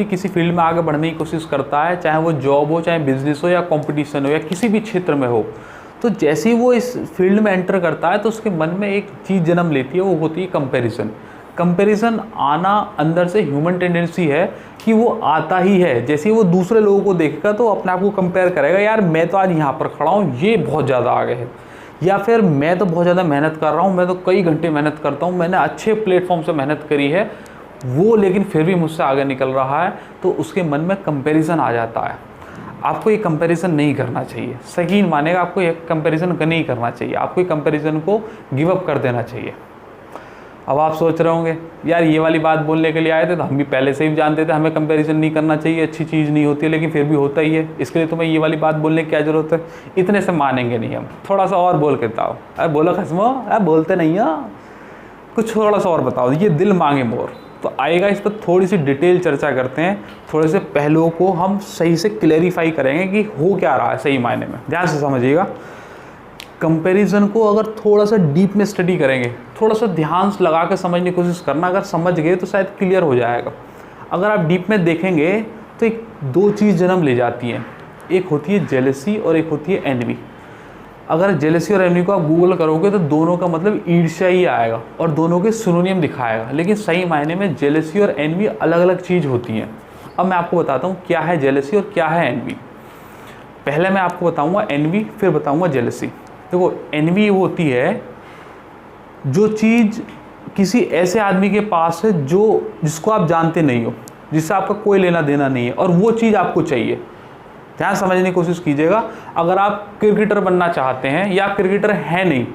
व्यक्ति किसी फील्ड में आगे बढ़ने की कोशिश करता है, चाहे वो जॉब हो, चाहे बिजनेस हो, या कंपटीशन हो, या किसी भी क्षेत्र में हो, तो जैसे ही वो इस फील्ड में एंटर करता है तो उसके मन में एक चीज़ जन्म लेती है, वो होती है कंपैरिजन। कंपैरिजन आना अंदर से ह्यूमन टेंडेंसी है कि वो आता ही है। जैसे ही वो दूसरे लोगों को देखेगा तो अपने आप को कंपेयर करेगा, यार मैं तो आज यहाँ पर खड़ा हूँ, ये बहुत ज़्यादा आगे है, या फिर मैं तो बहुत ज़्यादा मेहनत कर रहा हूँ, मैं तो कई घंटे मेहनत करता हूँ, मैंने अच्छे प्लेटफॉर्म से मेहनत करी है, वो लेकिन फिर भी मुझसे आगे निकल रहा है, तो उसके मन में कंपैरिजन आ जाता है। आपको ये कंपैरिजन नहीं करना चाहिए, यकीन मानेगा, आपको ये कंपैरिजन नहीं करना चाहिए, आपको ये कंपैरिजन को गिव अप कर देना चाहिए। अब आप सोच रहे होंगे यार ये वाली बात बोलने के लिए आए थे, तो हम भी पहले से ही जानते थे हमें कंपैरिजन नहीं करना चाहिए, अच्छी चीज़ नहीं होती है, लेकिन फिर भी होता ही है, इसके लिए तुम्हें ये वाली बात बोलने की क्या ज़रूरत है? इतने से मानेंगे नहीं हम, थोड़ा सा और बोल के बताओ। अरे बोलो खसमो, अरे बोलते नहीं हो, कुछ थोड़ा सा और बताओ, ये दिल मांगे मोर। तो आएगा, इस पर थोड़ी सी डिटेल चर्चा करते हैं, थोड़े से पहलुओं को हम सही से क्लेरिफाई करेंगे कि हो क्या रहा है सही मायने में। ध्यान से समझिएगा, कंपैरिजन को अगर थोड़ा सा डीप में स्टडी करेंगे, थोड़ा सा ध्यान से लगा कर समझने की कोशिश करना, अगर समझ गए तो शायद क्लियर हो जाएगा। अगर आप डीप में देखेंगे तो एक दो चीज़ जन्म ले जाती हैं, एक होती है जेलसी और एक होती है एनवी। अगर जेलसी और एनवी को आप गूगल करोगे तो दोनों का मतलब ईर्ष्या ही आएगा और दोनों के सिनोनिम दिखाएगा, लेकिन सही मायने में जेलसी और एनवी अलग अलग चीज़ होती हैं। अब मैं आपको बताता हूँ क्या है जेलसी और क्या है एनवी। पहले मैं आपको बताऊँगा एनवी, फिर बताऊँगा जेलसी। देखो, एनवी वो होती है जो चीज़ किसी ऐसे आदमी के पास है जो जिसको आप जानते नहीं हो, जिससे आपका कोई लेना देना नहीं है, और वो चीज़ आपको चाहिए। ध्यान समझने की कोशिश कीजिएगा। अगर आप क्रिकेटर बनना चाहते हैं या क्रिकेटर है नहीं,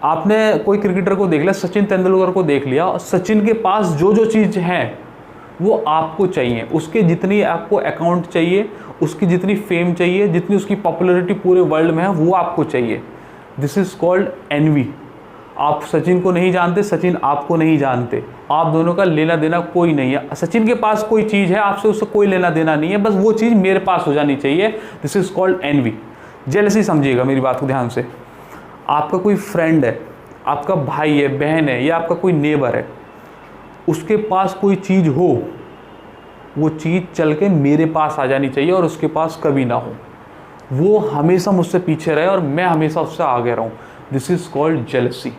आपने कोई क्रिकेटर को देख लिया, सचिन तेंदुलकर को देख लिया, और सचिन के पास जो जो चीज़ है वो आपको चाहिए, उसके जितनी आपको अकाउंट चाहिए, उसकी जितनी फेम चाहिए, जितनी उसकी पॉपुलैरिटी पूरे वर्ल्ड में है, वो आपको चाहिए। This is called envy. आप सचिन को नहीं जानते, सचिन आपको नहीं जानते, आप दोनों का लेना देना कोई नहीं है। सचिन के पास कोई चीज़ है, आपसे उससे कोई लेना देना नहीं है, बस वो चीज़ मेरे पास हो जानी चाहिए। This is called envy. Jealousy समझिएगा मेरी बात को ध्यान से। आपका कोई फ्रेंड है, आपका भाई है, बहन है, या आपका कोई नेबर है, उसके पास कोई चीज़ हो, वो चीज़ चल के मेरे पास आ जानी चाहिए और उसके पास कभी ना हो। वो हमेशा मुझसे पीछे रहे और मैं हमेशा उससे आगे रहूं। This is called jealousy.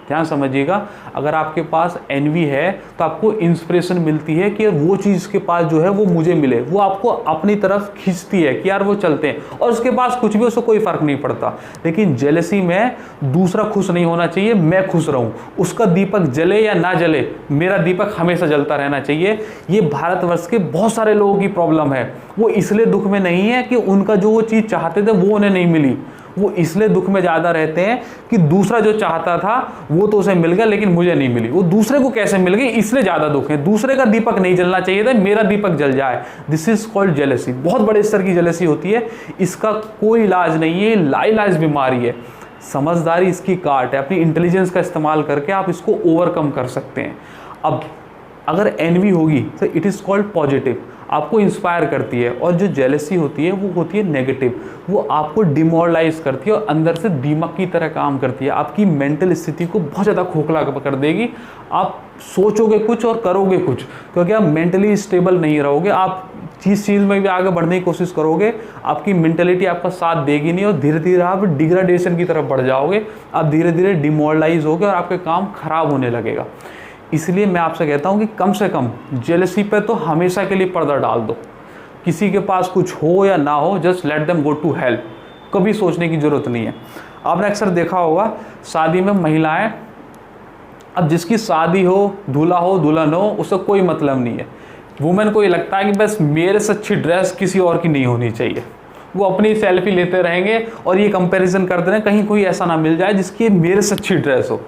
ध्यान समझिएगा, अगर आपके पास एनवी है तो आपको इंस्पिरेशन मिलती है कि वो चीज़ के पास जो है वो मुझे मिले, वो आपको अपनी तरफ खींचती है कि यार वो चलते हैं, और उसके पास कुछ भी, उससे कोई फ़र्क नहीं पड़ता। लेकिन जेलसी में दूसरा खुश नहीं होना चाहिए, मैं खुश रहूं, उसका दीपक जले या ना जले, मेरा दीपक हमेशा जलता रहना चाहिए। ये भारतवर्ष के बहुत सारे लोगों की प्रॉब्लम है। वो इसलिए दुख में नहीं है कि उनका जो वो चीज़ चाहते थे वो उन्हें नहीं मिली, वो इसलिए दुख में ज़्यादा रहते हैं कि दूसरा जो चाहता था वो तो उसे मिल गया लेकिन मुझे नहीं मिली। वो दूसरे को कैसे मिल गई, इसलिए ज़्यादा दुख है। दूसरे का दीपक नहीं जलना चाहिए था, मेरा दीपक जल जाए। This is called jealousy. बहुत बड़े स्तर की जेलसी होती है, इसका कोई इलाज नहीं है, लाइलाज बीमारी है। समझदारी इसकी काट है, अपनी इंटेलिजेंस का इस्तेमाल करके आप इसको ओवरकम कर सकते हैं। अब अगर एनवी होगी तो इट इज़ कॉल्ड पॉजिटिव, आपको इंस्पायर करती है। और जो जेलसी होती है वो होती है नेगेटिव, वो आपको डिमोरलाइज करती है और अंदर से दीमक की तरह काम करती है। आपकी मेंटल स्थिति को बहुत ज़्यादा खोखला कर देगी। आप सोचोगे कुछ और करोगे कुछ, क्योंकि आप मेंटली स्टेबल नहीं रहोगे। आप जिस चीज़ में भी आगे बढ़ने की कोशिश करोगे, आपकी मेंटलिटी आपका साथ देगी नहीं, और धीरे धीरे आप डिग्रेडेशन की तरफ बढ़ जाओगे। आप धीरे धीरे डिमोरलाइज होगे और आपके काम खराब होने लगेगा। इसलिए मैं आपसे कहता हूं कि कम से कम जेलसी पे तो हमेशा के लिए पर्दा डाल दो। किसी के पास कुछ हो या ना हो, just let them go to help. कभी सोचने की ज़रूरत नहीं है। आपने अक्सर देखा होगा शादी में महिलाएं, अब जिसकी शादी हो, दूल्हा हो दुल्हन हो, उससे कोई मतलब नहीं है। वुमेन को ये लगता है कि बस मेरे से अच्छी ड्रेस किसी और की नहीं होनी चाहिए। वो अपनी सेल्फी लेते रहेंगे और ये कंपैरिजन करते रहें, कहीं कोई ऐसा ना मिल जाए जिसकी मेरे से अच्छी ड्रेस हो।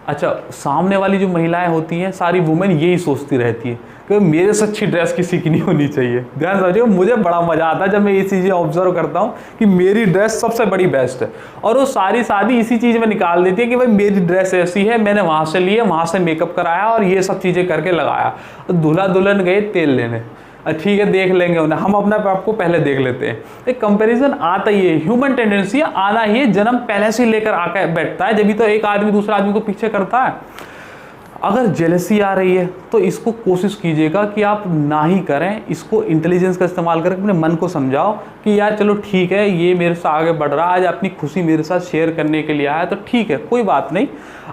अच्छा, सामने वाली जो महिलाएं होती हैं, सारी वुमेन यही सोचती रहती है कि मेरे से अच्छी ड्रेस किसी की नहीं होनी चाहिए। ध्यान समझिए, मुझे बड़ा मज़ा आता है जब मैं ये चीज़ें ऑब्जर्व करता हूँ कि मेरी ड्रेस सबसे बड़ी बेस्ट है, और वो सारी शादी इसी चीज़ में निकाल देती है कि भाई मेरी ड्रेस ऐसी है, मैंने वहाँ से ली है, वहाँ से मेकअप कराया और ये सब चीज़ें करके लगाया। दूल्हा दुल्हन गए तेल लेने, ठीक है देख लेंगे उन्हें, हम अपने आप को पहले देख लेते हैं। एक कंपैरिजन आता ही है, ह्यूमन टेंडेंसी है, आना ही है, जन्म पहले से लेकर आकर बैठता है, जब भी तो एक आदमी दूसरा आदमी को पीछे करता है। अगर जेलसी आ रही है तो इसको कोशिश कीजिएगा कि आप ना ही करें, इसको इंटेलिजेंस का इस्तेमाल करके अपने मन को समझाओ कि यार चलो ठीक है, ये मेरे से आगे बढ़ रहा है, आज अपनी खुशी मेरे साथ शेयर करने के लिए आया तो ठीक है, कोई बात नहीं,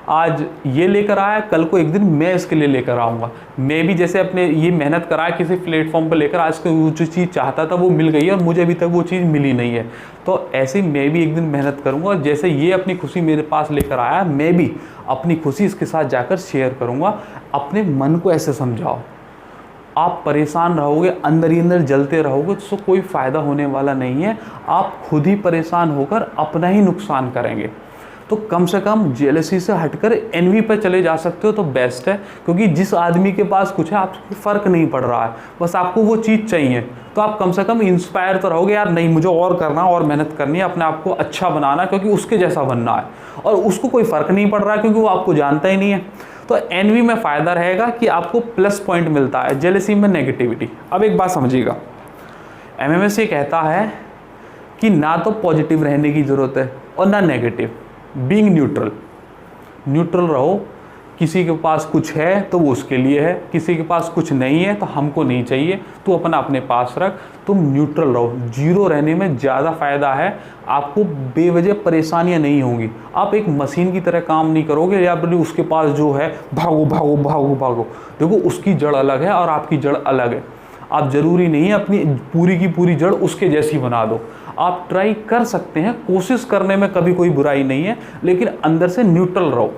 आज ये लेकर आया, कल को एक दिन मैं इसके लिए लेकर आऊँगा। मैं भी जैसे अपने ये मेहनत करा किसी प्लेटफॉर्म पर लेकर, आज वो जो चीज़ चाहता था वो मिल गई है और मुझे अभी तक वो चीज़ मिली नहीं है, तो ऐसे मैं भी एक दिन मेहनत करूँगा और जैसे ये अपनी खुशी मेरे पास लेकर आया, मैं भी अपनी खुशी इसके साथ जाकर शेयर करूँगा। अपने मन को ऐसे समझाओ। आप परेशान रहोगे, अंदर ही अंदर जलते रहोगे तो उससे कोई फ़ायदा होने वाला नहीं है, आप खुद ही परेशान होकर अपना ही नुकसान करेंगे। तो कम से कम जेलसी से हटकर एनवी पर चले जा सकते हो तो बेस्ट है, क्योंकि जिस आदमी के पास कुछ है आपको फ़र्क नहीं पड़ रहा है, बस आपको वो चीज़ चाहिए, तो आप कम से कम इंस्पायर तो रहोगे, यार नहीं मुझे और करना और मेहनत करनी है, अपने आप को अच्छा बनाना, क्योंकि उसके जैसा बनना है, और उसको कोई फ़र्क नहीं पड़ रहा है क्योंकि वो आपको जानता ही नहीं है। तो एनवी में फ़ायदा रहेगा कि आपको प्लस पॉइंट मिलता है, जेलसी में नेगेटिविटी। अब एक बात समझिएगा, एमएमएस ये कहता है कि ना तो पॉजिटिव रहने की ज़रूरत है और ना नेगेटिव, बीइंग न्यूट्रल। न्यूट्रल रहो, किसी के पास कुछ है तो वो उसके लिए है, किसी के पास कुछ नहीं है तो हमको नहीं चाहिए, तो अपना अपने पास रख, तुम न्यूट्रल रहो। जीरो रहने में ज़्यादा फ़ायदा है, आपको बेवजह परेशानियां नहीं होंगी, आप एक मशीन की तरह काम नहीं करोगे या फिर उसके पास जो है भागो भागो भागो भागो। देखो उसकी जड़ अलग है और आपकी जड़ अलग है, आप ज़रूरी नहीं है अपनी पूरी की पूरी जड़ उसके जैसी बना दो, आप ट्राई कर सकते हैं, कोशिश करने में कभी कोई बुराई नहीं है, लेकिन अंदर से न्यूट्रल रहो।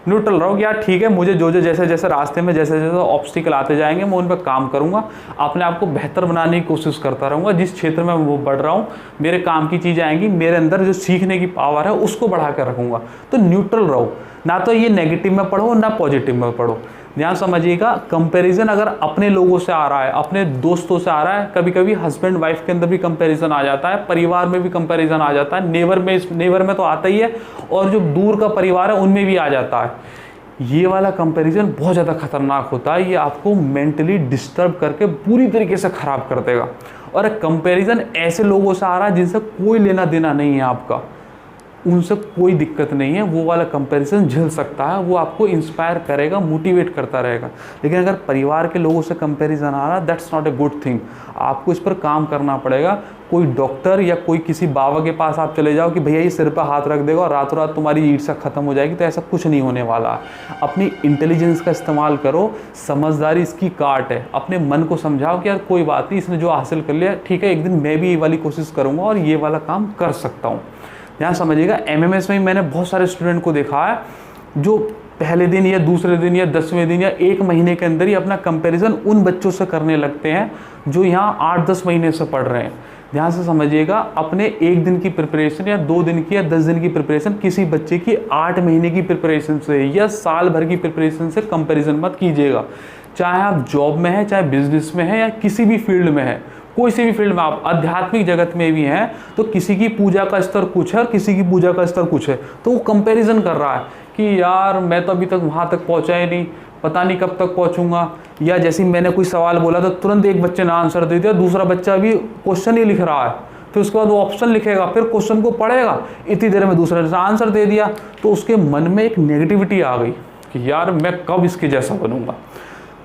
न्यूट्रल रहो कि यार ठीक है, मुझे जो जो जैसे जैसे रास्ते में जैसे जैसे ऑब्स्टिकल आते जाएंगे मैं उन पर काम करूंगा, अपने आप को बेहतर बनाने की कोशिश करता रहूँगा, जिस क्षेत्र में वो बढ़ रहा हूँ मेरे काम की चीज़ें आएंगी, मेरे अंदर जो सीखने की पावर है उसको बढ़ा कर रखूँगा। तो न्यूट्रल रहो, ना तो ये नेगेटिव में पढ़ो ना पॉजिटिव में पढ़ो। ध्यान समझिएगा, कंपैरिजन अगर अपने लोगों से आ रहा है, अपने दोस्तों से आ रहा है, कभी कभी हस्बैंड वाइफ के अंदर भी कंपैरिजन आ जाता है, परिवार में भी कंपैरिजन आ जाता है, नेबर में तो आता ही है, और जो दूर का परिवार है उनमें भी आ जाता है। ये वाला कंपैरिजन बहुत ज़्यादा खतरनाक होता है, ये आपको मेंटली डिस्टर्ब करके पूरी तरीके से ख़राब कर देगा। और कंपैरिजन ऐसे लोगों से आ रहा है जिनसे कोई लेना देना नहीं है आपका, उनसे कोई दिक्कत नहीं है, वो वाला कंपैरिजन झेल सकता है, वो आपको इंस्पायर करेगा, मोटिवेट करता रहेगा। लेकिन अगर परिवार के लोगों से कंपैरिजन आ रहा है, that's not a good thing, आपको इस पर काम करना पड़ेगा। कोई डॉक्टर या कोई किसी बाबा के पास आप चले जाओ कि भैया ये सिर पर हाथ रख देगा और रातों रात तुम्हारी ईर्ष्या खत्म हो जाएगी, तो ऐसा कुछ नहीं होने वाला है। अपनी इंटेलिजेंस का इस्तेमाल करो, समझदारी इसकी काट है, अपने मन को समझाओ कि यार कोई बात नहीं, इसने जो हासिल कर लिया ठीक है, एक दिन मैं भी ये वाली कोशिश करूँगा और ये वाला काम कर सकता हूँ। ध्यान समझिएगा, एमएमएस में मैंने बहुत सारे स्टूडेंट को देखा है जो पहले दिन या दूसरे दिन या 10वें दिन या 1 महीने के अंदर ही अपना कंपैरिजन उन बच्चों से करने लगते हैं जो यहाँ 8-10 महीने से पढ़ रहे हैं। ध्यान से समझिएगा, अपने 1 दिन की प्रिपरेशन या 2 दिन की या 10 दिन की प्रिपरेशन किसी बच्चे की 8 महीने की प्रिपरेशन से या साल भर की प्रिपरेशन से कंपैरिजन मत कीजिएगा। चाहे आप जॉब में हैं, चाहे बिजनेस में हैं या किसी भी फील्ड में है, कोई सी भी फील्ड में, आप आध्यात्मिक जगत में भी हैं, तो किसी की पूजा का स्तर कुछ है और किसी की पूजा का स्तर कुछ है, तो वो कंपैरिजन कर रहा है कि यार मैं तो अभी तक वहाँ तक पहुँचा ही नहीं, पता नहीं कब तक पहुँचूंगा। या जैसे मैंने कोई सवाल बोला तो तुरंत एक बच्चे ने आंसर दे दिया, दूसरा बच्चा अभी क्वेश्चन ही लिख रहा है, फिर उसके बाद वो ऑप्शन लिखेगा, फिर क्वेश्चन को पढ़ेगा, इतनी देर में दूसरे ने आंसर दे दिया, तो उसके मन में एक नेगेटिविटी आ गई कि यार मैं कब इसके जैसा बनूंगा।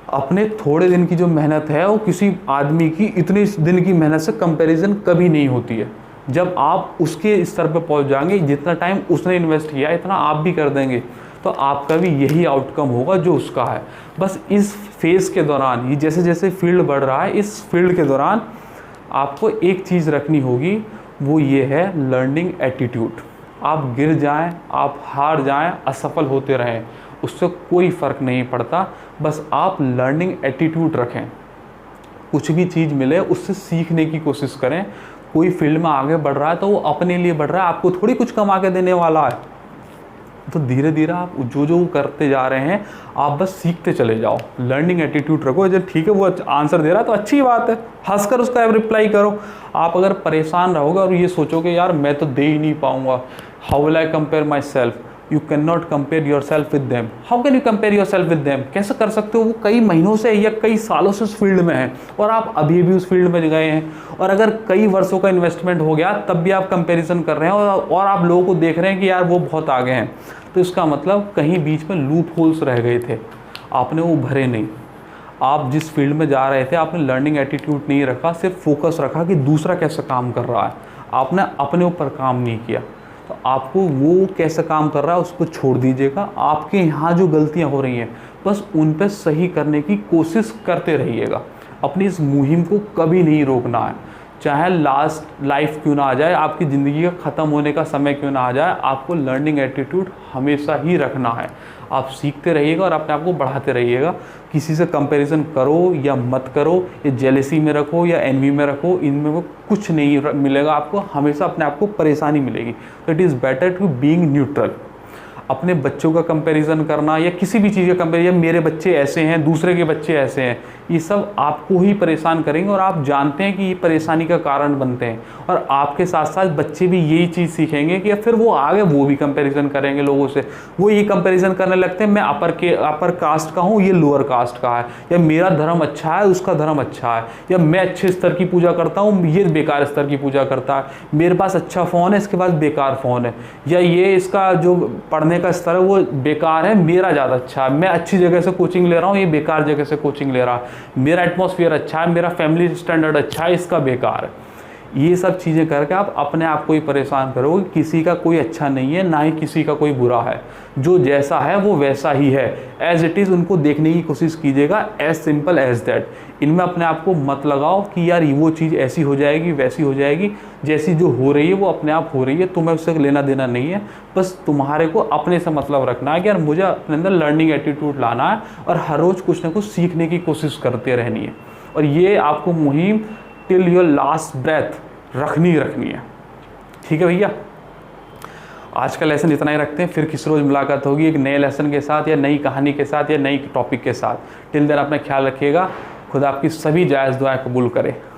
अपने थोड़े दिन की जो मेहनत है वो किसी आदमी की इतने दिन की मेहनत से कंपैरिजन कभी नहीं होती है। जब आप उसके स्तर पे पहुंच जाएंगे, जितना टाइम उसने इन्वेस्ट किया इतना आप भी कर देंगे, तो आपका भी यही आउटकम होगा जो उसका है। बस इस फेज़ के दौरान, ये जैसे जैसे फील्ड बढ़ रहा है, इस फील्ड के दौरान आपको एक चीज़ रखनी होगी, वो ये है लर्निंग एटीट्यूड। आप गिर जाएं, आप हार जाएं, असफल होते रहें, उससे कोई फ़र्क नहीं पड़ता, बस आप लर्निंग एटीट्यूड रखें। कुछ भी चीज़ मिले उससे सीखने की कोशिश करें। कोई फील्ड में आगे बढ़ रहा है तो वो अपने लिए बढ़ रहा है, आपको थोड़ी कुछ कमा के देने वाला है। तो धीरे धीरे आप जो जो करते जा रहे हैं आप बस सीखते चले जाओ, लर्निंग एटीट्यूड रखो। जब ठीक है वो आंसर दे रहा है तो अच्छी बात है, हंसकर उसका रिप्लाई करो। आप अगर परेशान रहोगे और ये सोचोगे यार मैं तो दे ही नहीं पाऊंगा, how will I compare my self, you can not compare your self with them. How can you compare your self with them, कैसे कर सकते हो? वो कई महीनों से या कई सालों से उस फील्ड में है और आप अभी भी उस फील्ड में गए हैं, और अगर कई वर्षों का इन्वेस्टमेंट हो गया तब भी आप कंपैरिजन कर रहे हैं और आप लोगों को देख रहे हैं कि यार वो बहुत आगे हैं, तो इसका मतलब कहीं बीच में लूप होल्स रह गए थे। आपने वो भरे नहीं। आप जिस फील्ड में जा रहे थे आपने लर्निंग एटीट्यूड नहीं रखा, सिर्फ फोकस रखा कि दूसरा कैसे काम कर रहा है, आपने अपने ऊपर काम नहीं किया। तो आपको वो कैसे काम कर रहा है उसको छोड़ दीजिएगा। आपके यहाँ जो गलतियाँ हो रही हैं बस उन पर सही करने की कोशिश करते रहिएगा। अपनी इस मुहिम को कभी नहीं रोकना है, चाहे लास्ट लाइफ क्यों ना आ जाए, आपकी ज़िंदगी का ख़त्म होने का समय क्यों ना आ जाए, आपको लर्निंग एटीट्यूड हमेशा ही रखना है। आप सीखते रहिएगा और अपने आप को बढ़ाते रहिएगा। किसी से कंपैरिजन करो या मत करो, या जेलेसी में रखो या एनवी में रखो, इनमें वो कुछ नहीं मिलेगा आपको, हमेशा अपने आप को परेशानी मिलेगी। तो it is better to being neutral. अपने बच्चों का कंपैरिजन करना या किसी भी चीज़ का कंपैरिजन, मेरे बच्चे ऐसे हैं, दूसरे के बच्चे ऐसे हैं, ये सब आपको ही परेशान करेंगे और आप जानते हैं कि ये परेशानी का कारण बनते हैं। और आपके साथ साथ बच्चे भी यही चीज़ सीखेंगे कि फिर वो आगे वो भी कंपैरिजन करेंगे लोगों से। वो ये कंपैरिजन करने लगते हैं, मैं अपर कास्ट का हूँ, ये लोअर कास्ट का है, या मेरा धर्म अच्छा है, उसका धर्म अच्छा है, या मैं अच्छे स्तर की पूजा करता हूँ, ये बेकार स्तर की पूजा करता है, मेरे पास अच्छा फ़ोन है, इसके पास बेकार फ़ोन है, या ये इसका जो पढ़ने का स्तर है वो बेकार है, मेरा ज़्यादा अच्छा है, मैं अच्छी जगह से कोचिंग ले रहा हूँ, ये बेकार जगह से कोचिंग ले रहा है, मेरा एटमॉस्फेयर अच्छा है, मेरा फैमिली स्टैंडर्ड अच्छा है, इसका बेकार है। ये सब चीज़ें करके आप अपने आप को ही परेशान करोगे। किसी का कोई अच्छा नहीं है, ना ही किसी का कोई बुरा है, जो जैसा है वो वैसा ही है, एज इट इज़ उनको देखने की कोशिश कीजिएगा, एज सिंपल एज दैट। इनमें अपने आप को मत लगाओ कि यार वो चीज़ ऐसी हो जाएगी वैसी हो जाएगी, जैसी जो हो रही है वो अपने आप हो रही है, तुम्हें उससे लेना देना नहीं है। बस तुम्हारे को अपने से मतलब रखना है कि यार मुझे अपने अंदर लर्निंग एटीट्यूड लाना है और हर रोज़ कुछ ना कुछ सीखने की कोशिश करते रहनी है। और ये आपको मुहिम टिल योर लास्ट ब्रेथ रखनी है। ठीक है भैया, आज का लेसन इतना ही रखते हैं, फिर किस रोज़ मुलाकात होगी एक नए लेसन के साथ या नई कहानी के साथ या नई टॉपिक के साथ। टिल देन अपना ख्याल रखिएगा। खुदा आपकी सभी जायज़ दुआएं कबूल करे।